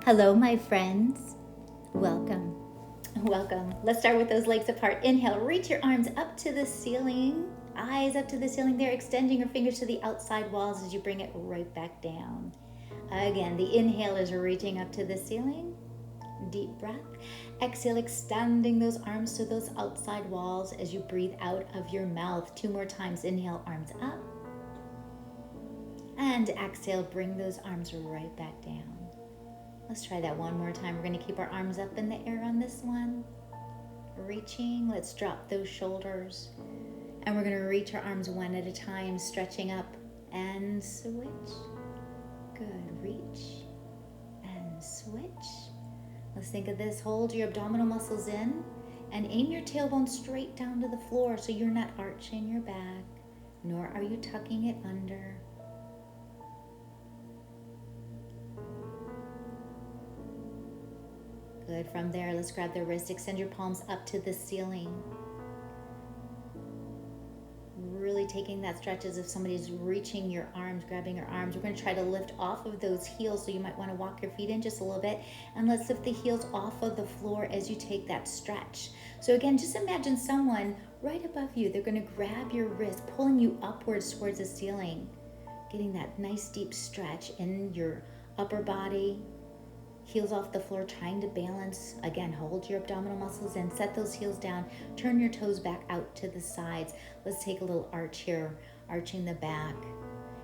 Hello, my friends. Welcome. Welcome. Let's start with those legs apart. Inhale, reach your arms up to the ceiling, eyes up to the ceiling there, extending your fingers to the outside walls as you bring it right back down. Again, the inhale is reaching up to the ceiling. Deep breath. Exhale, extending those arms to those outside walls as you breathe out of your mouth. 2 more times. Inhale, arms up. And exhale, bring those arms right back down. Let's try that one more time. We're going to keep our arms up in the air on this one. Reaching. Let's drop those shoulders. And we're going to reach our arms one at a time, stretching up and switch. Good. Reach and switch. Let's think of this. Hold your abdominal muscles in and aim your tailbone straight down to the floor so you're not arching your back, nor are you tucking it under. Good. From there, let's grab the wrist, extend your palms up to the ceiling. Really taking that stretch as if somebody's reaching your arms, grabbing your arms. We're going to try to lift off of those heels, so you might want to walk your feet in just a little bit. And let's lift the heels off of the floor as you take that stretch. So again, just imagine someone right above you. They're going to grab your wrist, pulling you upwards towards the ceiling, getting that nice deep stretch in your upper body. Heels off the floor, trying to balance. Again, hold your abdominal muscles in, set those heels down, turn your toes back out to the sides. Let's take a little arch here, arching the back.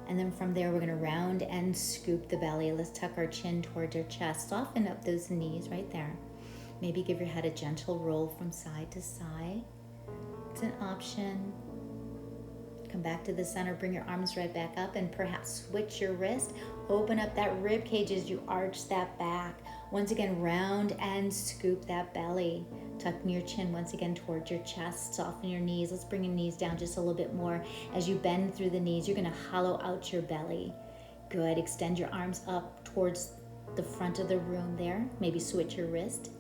And then from there, we're going to round and scoop the belly. Let's tuck our chin towards our chest. Soften up those knees right there. Maybe give your head a gentle roll from side to side. It's an option. Come back to the center, bring your arms right back up, and perhaps switch your wrist. Open up that rib cage as you arch that back. Once again, round and scoop that belly. Tucking your chin once again towards your chest. Soften your knees. Let's bring your knees down just a little bit more. As you bend through the knees, you're going to hollow out your belly. Good. Extend your arms up towards the front of the room there. Maybe switch your wrist.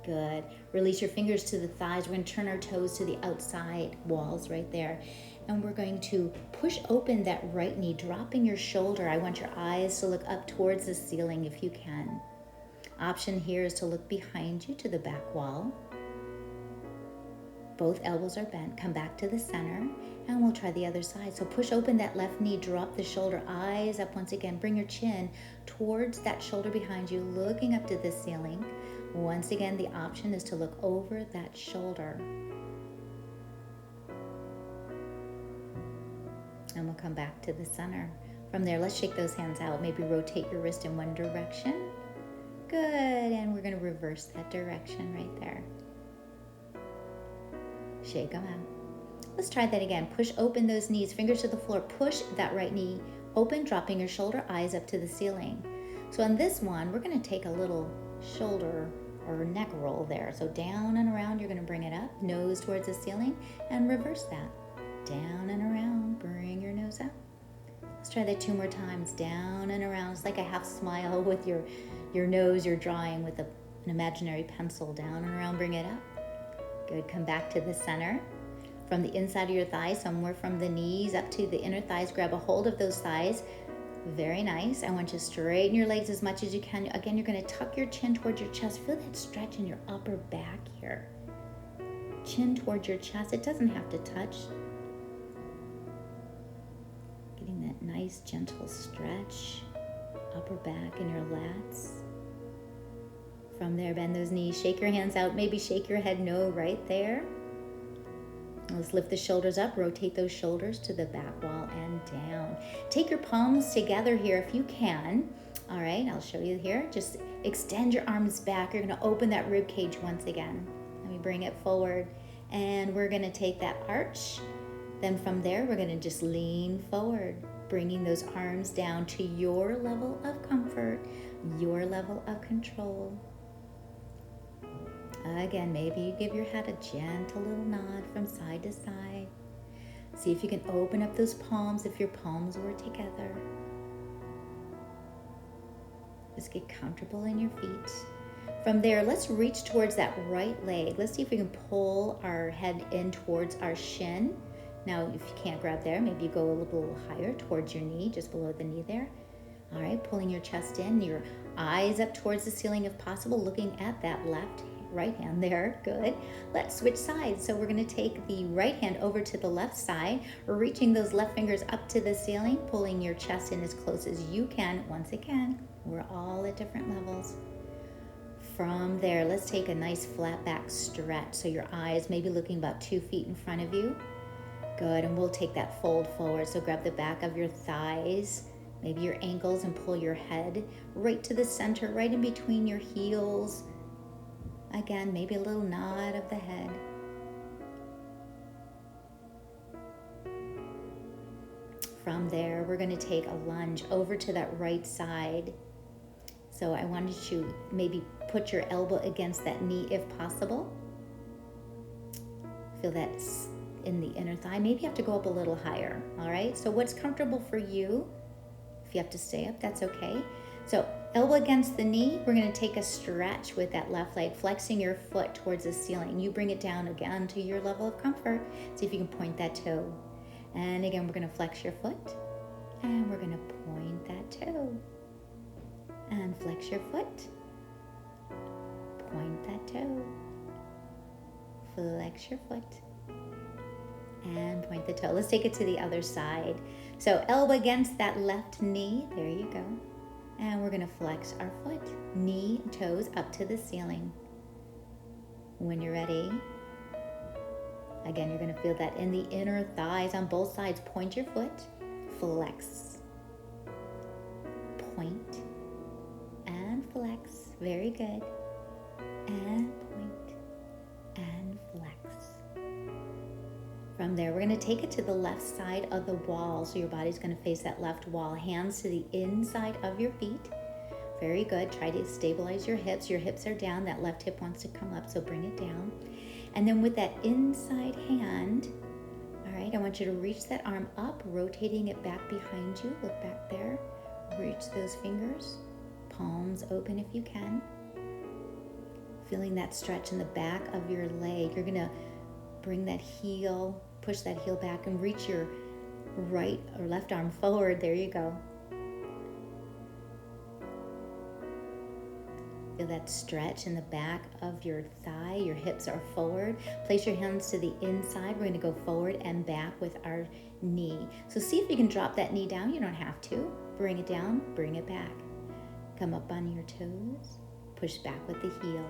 Good. Release your fingers to the thighs. We're going to turn our toes to the outside walls right there. And we're going to push open that right knee, dropping your shoulder. I want your eyes to look up towards the ceiling if you can. Option here is to look behind you to the back wall. Both elbows are bent. Come back to the center, and we'll try the other side. So push open that left knee, drop the shoulder, eyes up once again. Bring your chin towards that shoulder behind you, looking up to the ceiling. Once again, the option is to look over that shoulder. And we'll come back to the center. From there, let's shake those hands out. Maybe rotate your wrist in one direction. Good. And we're going to reverse that direction right there. Shake them out. Let's try that again. Push open those knees, fingers to the floor. Push that right knee open, dropping your shoulder, eyes up to the ceiling. So on this one, we're going to take a little shoulder or neck roll there. So down and around, you're going to bring it up, nose towards the ceiling, and reverse that. Down and around, bring your nose up. Let's try that 2 more times. Down and around. It's like a half smile with your nose you're drawing with an imaginary pencil. Down and around, bring it up. Good. Come back to the center. From the inside of your thighs, somewhere from the knees up to the inner thighs, grab a hold of those thighs. Very nice. I want you to straighten your legs as much as you can. Again, you're going to tuck your chin towards your chest. Feel that stretch in your upper back here. Chin towards your chest. It doesn't have to touch. Getting that nice gentle stretch. Upper back and your lats. From there, bend those knees. Shake your hands out. Maybe shake your head no right there. Let's lift the shoulders up, rotate those shoulders to the back wall and down. Take your palms together here if you can. All right, I'll show you here. Just extend your arms back. You're gonna open that rib cage once again. Let me bring it forward. And we're gonna take that arch. Then from there, we're gonna just lean forward, bringing those arms down to your level of comfort, your level of control. Again, maybe you give your head a gentle little nod from side to side. See if you can open up those palms if your palms were together. Just get comfortable in your feet. From there, let's reach towards that right leg. Let's see if we can pull our head in towards our shin. Now, if you can't grab there, maybe you go a little higher towards your knee, just below the knee there. All right, pulling your chest in, your eyes up towards the ceiling if possible, looking at that right hand there. Good. Let's switch sides. So we're going to take the right hand over to the left side. We're reaching those left fingers up to the ceiling, pulling your chest in as close as you can. Once again, we're all at different levels. From there, let's take a nice flat back stretch. So your eyes maybe looking about 2 feet in front of you. Good. And we'll take that fold forward. So grab the back of your thighs, maybe your ankles, and pull your head right to the center, right in between your heels. Again, maybe a little nod of the head. From there, we're going to take a lunge over to that right side. So I wanted you to maybe put your elbow against that knee if possible. Feel that in the inner thigh. Maybe you have to go up a little higher, all right? So what's comfortable for you? If you have to stay up, that's okay. So elbow against the knee, we're going to take a stretch with that left leg, flexing your foot towards the ceiling. You bring it down again to your level of comfort. See if you can point that toe. And again, we're going to flex your foot, and we're going to point that toe. And flex your foot. Point that toe. Flex your foot. And point the toe. Let's take it to the other side. So elbow against that left knee. There you go. And we're going to flex our foot. Knee, toes up to the ceiling. When you're ready, again, you're going to feel that in the inner thighs on both sides. Point your foot. Flex. Point. And flex. Very good. And point. And flex. From there, we're going to take it to the left side of the wall. So your body's going to face that left wall. Hands to the inside of your feet. Very good. Try to stabilize your hips. Your hips are down. That left hip wants to come up, so bring it down. And then with that inside hand, all right, I want you to reach that arm up, rotating it back behind you. Look back there. Reach those fingers. Palms open if you can. Feeling that stretch in the back of your leg. You're going to bring that heel, push that heel back, and reach your right or left arm forward. There you go. Feel that stretch in the back of your thigh. Your hips are forward. Place your hands to the inside. We're going to go forward and back with our knee. So see if you can drop that knee down. You don't have to. Bring it down, bring it back. Come up on your toes. Push back with the heel.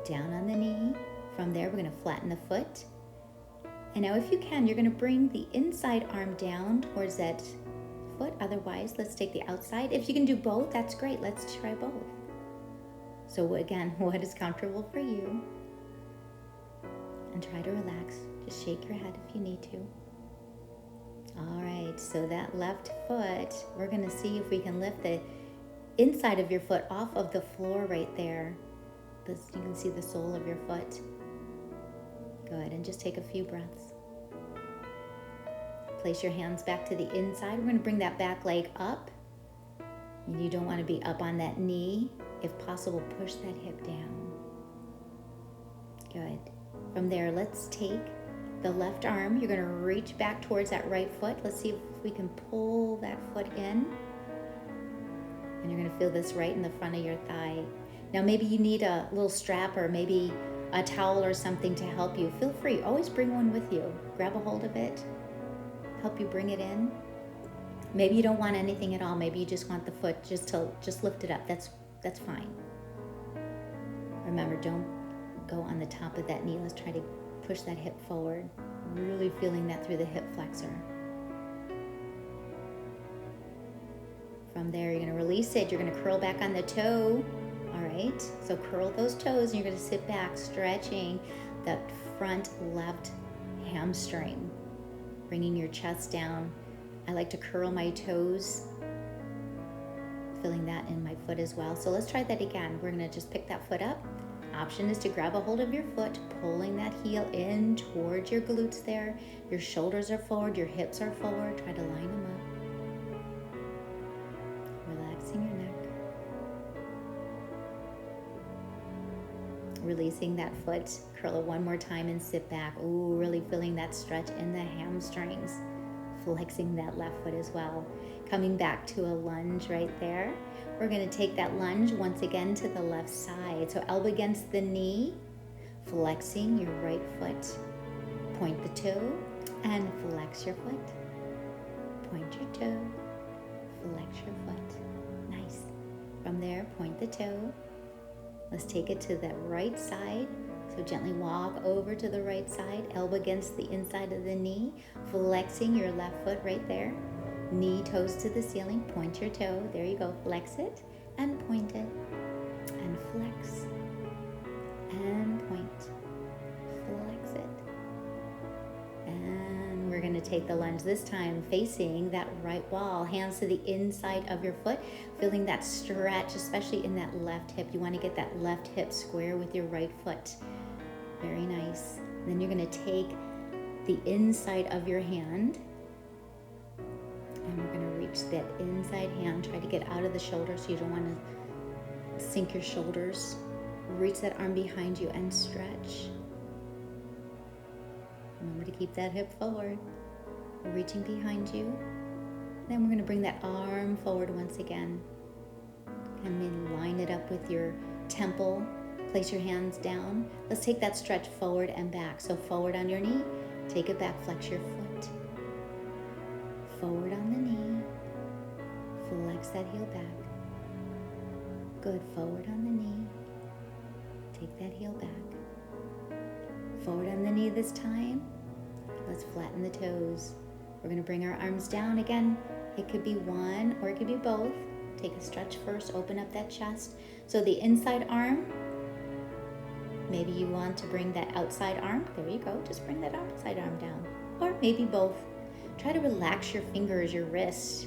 Down on the knee. From there, we're going to flatten the foot. And now if you can, you're going to bring the inside arm down towards that foot. Otherwise, let's take the outside. If you can do both, that's great. Let's try both. So again, what is comfortable for you? And try to relax. Just shake your head if you need to. All right, so that left foot, we're going to see if we can lift the inside of your foot off of the floor right there. You can see the sole of your foot. Good, and just take a few breaths. Place your hands back to the inside. We're going to bring that back leg up. You don't want to be up on that knee. If possible, push that hip down. Good. From there, let's take the left arm. You're going to reach back towards that right foot. Let's see if we can pull that foot in. And you're going to feel this right in the front of your thigh. Now, maybe you need a little strap or maybe a towel or something to help you. Feel free. Always bring one with you. Grab a hold of it. Help you bring it in. Maybe you don't want anything at all. Maybe you just want the foot just lift it up. That's fine. Remember, don't go on the top of that knee. Let's try to push that hip forward. Really feeling that through the hip flexor. From there, you're going to release it. You're going to curl back on the toe. All right, so curl those toes and you're going to sit back, stretching that front left hamstring, bringing your chest down. I like to curl my toes, feeling that in my foot as well. So let's try that again. We're going to just pick that foot up. Option is to grab a hold of your foot, pulling that heel in towards your glutes there. Your shoulders are forward, your hips are forward. Try to line them up. Relaxing your neck. Releasing that foot, curl it one more time and sit back. Ooh, really feeling that stretch in the hamstrings. Flexing that left foot as well. Coming back to a lunge right there. We're gonna take that lunge once again to the left side. So elbow against the knee, flexing your right foot. Point the toe and flex your foot. Point your toe, flex your foot. Nice. From there, point the toe. Let's take it to the right side. So gently walk over to the right side, elbow against the inside of the knee, flexing your left foot right there. Knee, toes to the ceiling, point your toe. There you go. Flex it and point it. And flex and point. Flex it. And we're going to take the lunge this time facing that right wall. Hands to the inside of your foot, feeling that stretch, especially in that left hip. You want to get that left hip square with your right foot. Very nice. Then you're going to take the inside of your hand, and we're going to reach that inside hand. Try to get out of the shoulder so you don't want to sink your shoulders. Reach that arm behind you and stretch. Remember to keep that hip forward. Reaching behind you. Then we're going to bring that arm forward once again. And then line it up with your temple. Place your hands down. Let's take that stretch forward and back. So forward on your knee. Take it back. Flex your foot. Forward on the knee. Flex that heel back. Good. Forward on the knee. Take that heel back. Forward on the knee this time. Let's flatten the toes. We're going to bring our arms down again. It could be one or it could be both. Take a stretch first. Open up that chest. So the inside arm, maybe you want to bring that outside arm. There you go. Just bring that outside arm down. Or maybe both. Try to relax your fingers, your wrists.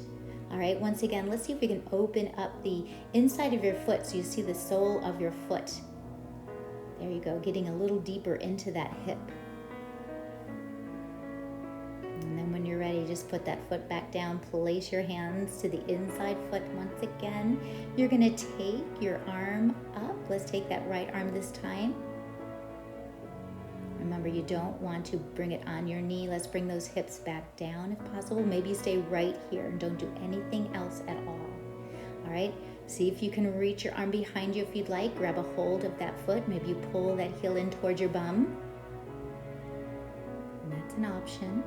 All right, once again, let's see if we can open up the inside of your foot so you see the sole of your foot. There you go, getting a little deeper into that hip. And then when you're ready, just put that foot back down. Place your hands to the inside foot once again. You're gonna take your arm up. Let's take that right arm this time. Remember, you don't want to bring it on your knee. Let's bring those hips back down if possible. Maybe stay right here and don't do anything else at all. All right, see if you can reach your arm behind you if you'd like. Grab a hold of that foot. Maybe you pull that heel in towards your bum. And that's an option.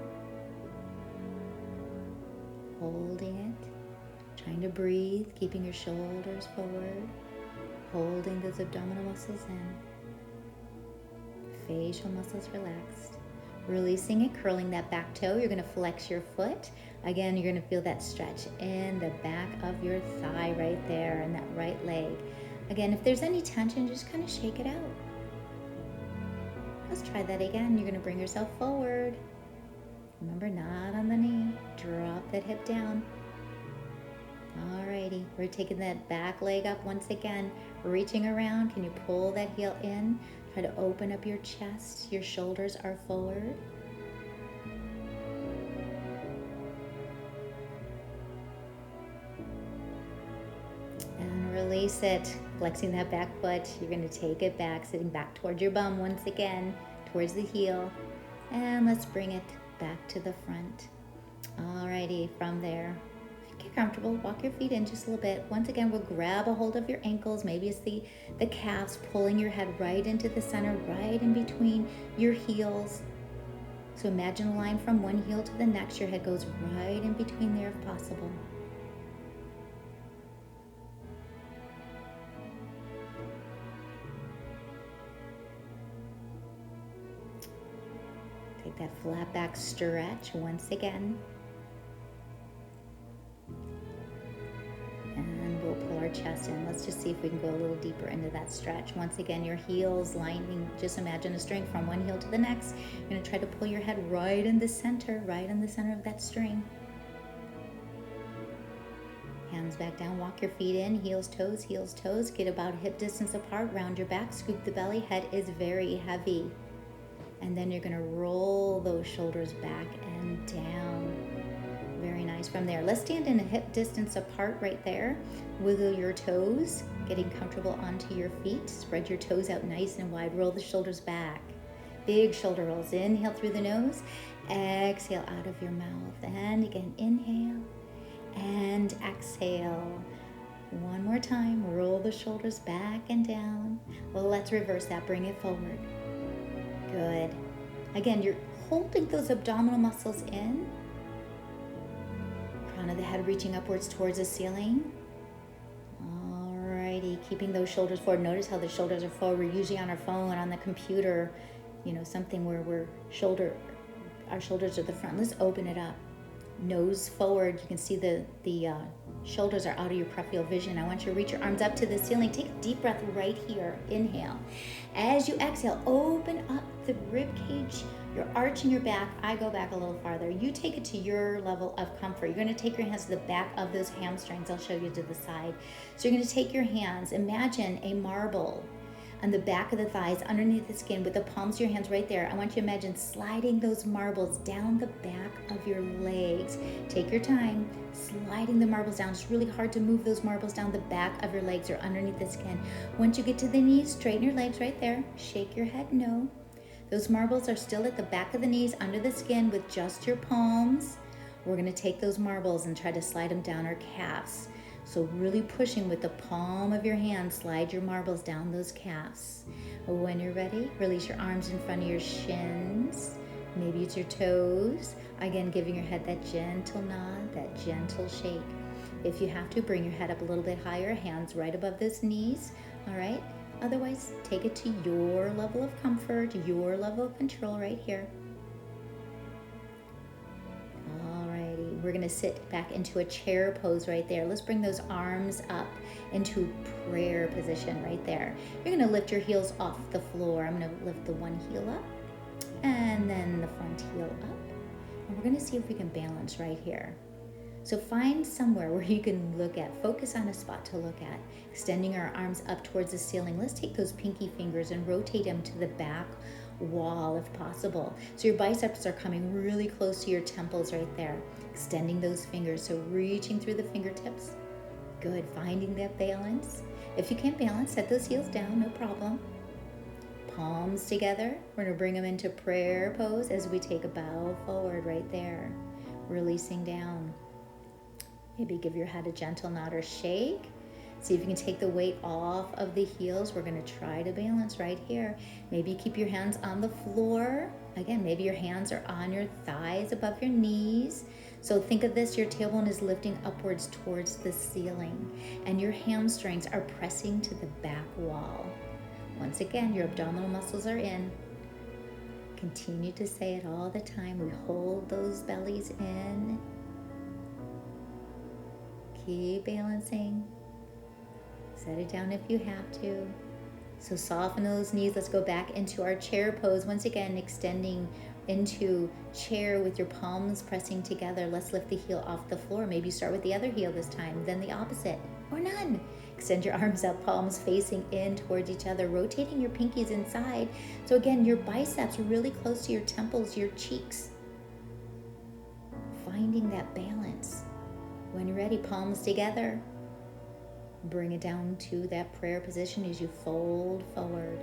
Holding it, trying to breathe, keeping your shoulders forward, holding those abdominal muscles in. Facial muscles relaxed. Releasing it, curling that back toe. You're going to flex your foot. Again, you're going to feel that stretch in the back of your thigh right there and that right leg. Again, if there's any tension, just kind of shake it out. Let's try that again. You're going to bring yourself forward. Remember, not on the knee. Drop that hip down. Alrighty, we're taking that back leg up once again. Reaching around, can you pull that heel in? Try to open up your chest. Your shoulders are forward. And release it. Flexing that back foot. You're going to take it back, sitting back towards your bum once again, towards the heel. And let's bring it back to the front. Alrighty, from there, if you get comfortable, walk your feet in just a little bit. Once again, we'll grab a hold of your ankles. Maybe it's the calves, pulling your head right into the center, right in between your heels. So imagine a line from one heel to the next. Your head goes right in between there if possible. Take that flat back stretch once again. And we'll pull our chest in. Let's just see if we can go a little deeper into that stretch. Once again, your heels lining, just imagine a string from one heel to the next. You're going to try to pull your head right in the center of that string. Hands back down, walk your feet in, heels, toes. Get about hip distance apart, round your back, scoop the belly. Head is very heavy. And then you're going to roll those shoulders back and down. Very nice. From there, let's stand in a hip distance apart right there. Wiggle your toes, getting comfortable onto your feet. Spread your toes out nice and wide. Roll the shoulders back. Big shoulder rolls. Inhale through the nose. Exhale out of your mouth. And again, inhale. And exhale. One more time, roll the shoulders back and down. Well, let's reverse that, bring it forward. Good. Again, you're holding those abdominal muscles in. Crown of the head reaching upwards towards the ceiling. Alrighty, keeping those shoulders forward. Notice how the shoulders are forward. We're usually on our phone, on the computer, something where our shoulders are the front. Let's open it up. Nose forward. You can see the shoulders are out of your peripheral vision. I want you to reach your arms up to the ceiling. Take a deep breath right here. Inhale. As you exhale, open up the rib cage. You're arching your back. I go back a little farther. You take it to your level of comfort. You're going to take your hands to the back of those hamstrings. I'll show you to the side. So you're going to take your hands. Imagine a marble on the back of the thighs, underneath the skin, with the palms of your hands right there. I want you to imagine sliding those marbles down the back of your legs. Take your time, sliding the marbles down. It's really hard to move those marbles down the back of your legs or underneath the skin. Once you get to the knees, straighten your legs right there. Shake your head no. Those marbles are still at the back of the knees, under the skin, with just your palms. We're gonna take those marbles and try to slide them down our calves. So really pushing with the palm of your hand, slide your marbles down those calves. When you're ready, release your arms in front of your shins. Maybe it's your toes. Again, giving your head that gentle nod, that gentle shake. If you have to, bring your head up a little bit higher, hands right above those knees, all right? Otherwise, take it to your level of comfort, your level of control right here. We're going to sit back into a chair pose right there. Let's bring those arms up into prayer position right there. You're going to lift your heels off the floor. I'm going to lift the one heel up and then the front heel up. And we're going to see if we can balance right here. So find somewhere where you can look at, focus on a spot to look at, extending our arms up towards the ceiling. Let's take those pinky fingers and rotate them to the back wall if possible. So your biceps are coming really close to your temples right there. Extending those fingers, so reaching through the fingertips. Good, finding that balance. If you can't balance, set those heels down, no problem. Palms together. We're gonna bring them into prayer pose as we take a bow forward right there. Releasing down. Maybe give your head a gentle nod or shake. See if you can take the weight off of the heels. We're gonna try to balance right here. Maybe keep your hands on the floor. Again, maybe your hands are on your thighs above your knees. So think of this, your tailbone is lifting upwards towards the ceiling and your hamstrings are pressing to the back wall. Once again, your abdominal muscles are in. Continue to say it all the time. We hold those bellies in. Keep balancing. Set it down if you have to. So soften those knees. Let's go back into our chair pose. Once again, extending into chair with your palms pressing together. Let's lift the heel off the floor. Maybe start with the other heel this time, then the opposite, or none. Extend your arms up, palms facing in towards each other, rotating your pinkies inside. So again, your biceps are really close to your temples, your cheeks. Finding that balance. When you're ready, palms together. Bring it down to that prayer position as you fold forward.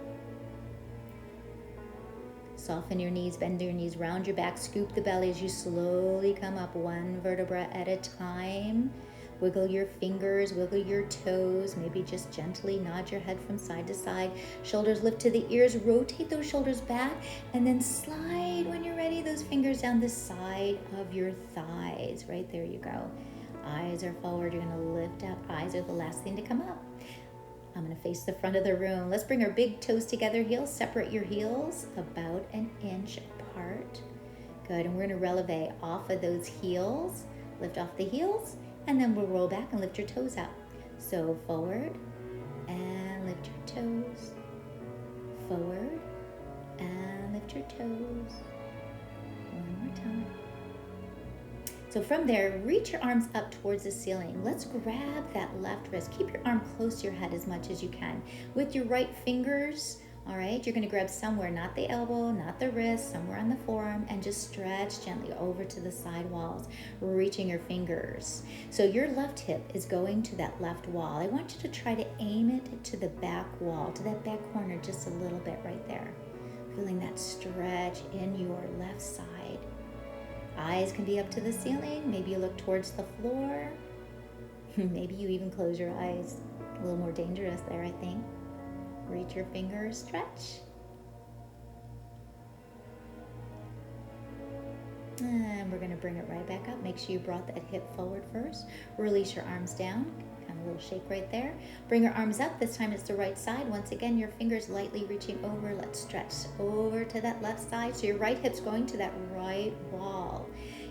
Soften your knees, bend your knees, round your back, scoop the belly as you slowly come up one vertebra at a time. Wiggle your fingers, wiggle your toes, maybe just gently nod your head from side to side. Shoulders lift to the ears, rotate those shoulders back, and then slide when you're ready those fingers down the side of your thighs. Right there you go. Eyes are forward, you're gonna lift up. Eyes are the last thing to come up. I'm gonna face the front of the room. Let's bring our big toes together, heels, separate your heels about an inch apart. Good, and we're gonna releve off of those heels. Lift off the heels, and then we'll roll back and lift your toes up. So forward, and lift your toes. Forward, and lift your toes. One more time. So from there, reach your arms up towards the ceiling. Let's grab that left wrist. Keep your arm close to your head as much as you can. With your right fingers, all right, you're gonna grab somewhere, not the elbow, not the wrist, somewhere on the forearm, and just stretch gently over to the side walls, reaching your fingers. So your left hip is going to that left wall. I want you to try to aim it to the back wall, to that back corner just a little bit right there. Feeling that stretch in your left side. Eyes can be up to the ceiling. Maybe you look towards the floor. Maybe you even close your eyes. A little more dangerous there, I think. Reach your fingers, stretch. And we're going to bring it right back up. Make sure you brought that hip forward first. Release your arms down. Kind of a little shake right there. Bring your arms up. This time it's the right side. Once again, your fingers lightly reaching over. Let's stretch over to that left side. So your right hip's going to that right wall.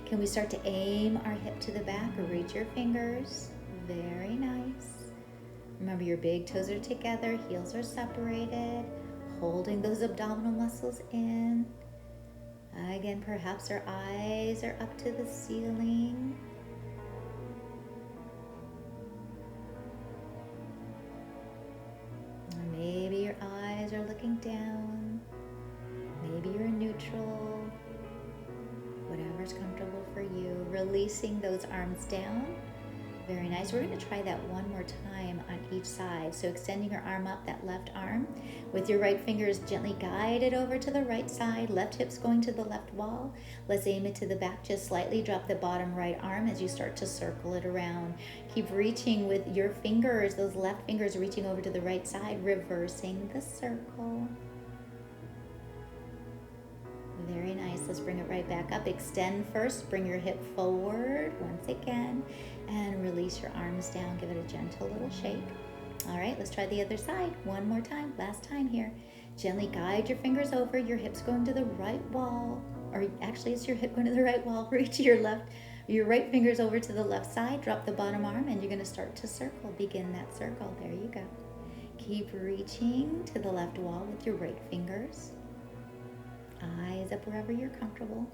Can we start to aim our hip to the back or reach your fingers? Very nice. Remember, your big toes are together, heels are separated, holding those abdominal muscles in. Again, perhaps our eyes are up to the ceiling. Or maybe your eyes are looking down. Maybe you're neutral. Whatever's comfortable for you. Releasing those arms down. Very nice. We're going to try that one more time on each side. So extending your arm up, that left arm, with your right fingers gently guide it over to the right side. Left hip's going to the left wall. Let's aim it to the back just slightly. Drop the bottom right arm as you start to circle it around. Keep reaching with your fingers, those left fingers reaching over to the right side, reversing the circle. Very nice. Let's bring it right back up. Extend first. Bring your hip forward once again and release your arms down. Give it a gentle little shake. All right, let's try the other side. One more time. Last time here. Gently guide your fingers over. Your hips going to the right wall. Or actually, it's your hip going to the right wall. Reach your right fingers over to the left side. Drop the bottom arm and you're going to start to circle. Begin that circle. There you go. Keep reaching to the left wall with your right fingers. Eyes up wherever you're comfortable.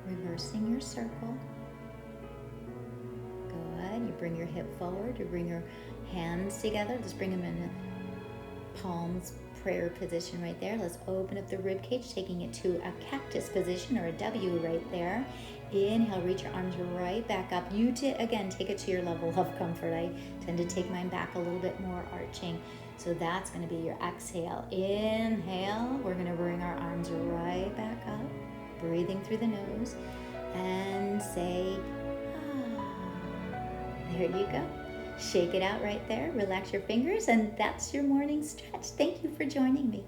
Reversing your circle. Good. You bring your hip forward. You bring your hands together. Just bring them in a palms prayer position right there. Let's open up the rib cage, taking it to a cactus position or a W right there. Inhale, reach your arms right back up. You again, take it to your level of comfort. I tend to take mine back a little bit more, arching. So that's going to be your exhale. Inhale, we're going to bring our arms right back up, breathing through the nose, and say, ah. There you go. Shake it out right there. Relax your fingers, and that's your morning stretch. Thank you for joining me.